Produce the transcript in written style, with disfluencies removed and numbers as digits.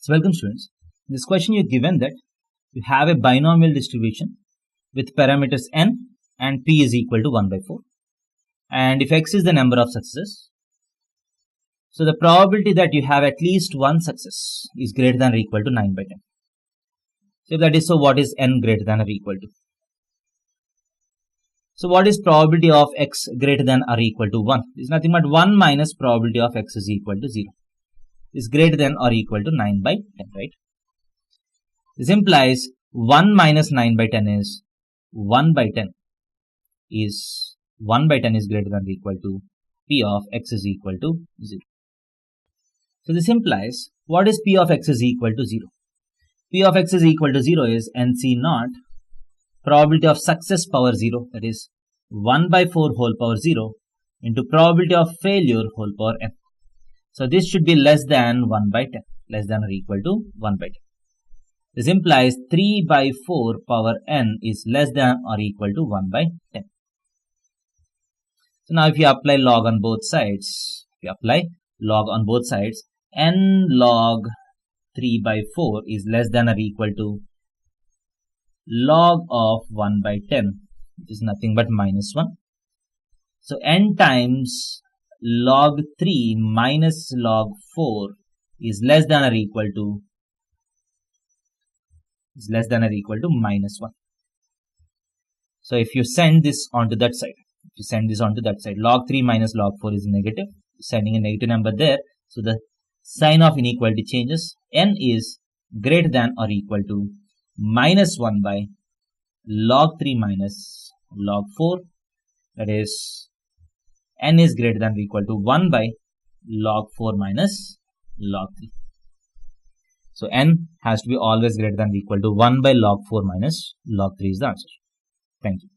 So welcome students. In this question you're given that you have a binomial distribution with parameters n and p is equal to 1 by 4. And if x is the number of successes, so the probability that you have at least one success is greater than or equal to 9 by 10. So if that is so, what is n greater than or equal to? So what is probability of x greater than or equal to 1? It is nothing but 1 minus probability of x is equal to 0. Is greater than or equal to 9 by 10, right? This implies 1 minus 9 by 10 is 1 by 10 is 1 by 10 is greater than or equal to p of x is equal to 0. So this implies what is p of x is equal to 0? P of x is equal to 0 is NC naught probability of success power 0, that is 1 by 4 whole power 0 into probability of failure whole power n. So this should be less than 1 by 10, less than or equal to 1 by 10. This implies 3 by 4 power n is less than or equal to 1 by 10. So now if you apply log on both sides, n log 3 by 4 is less than or equal to log of 1 by 10, which is nothing but minus 1. So n times log 3 minus log 4 is less than or equal to minus 1. So if you send this onto that side, log 3 minus log 4 is negative, sending a negative number there, so the sign of inequality changes. N is greater than or equal to minus 1 by log 3 minus log 4, that is n is greater than or equal to 1 by log 4 minus log 3. So n has to be always greater than or equal to 1 by log 4 minus log 3 is the answer. Thank you.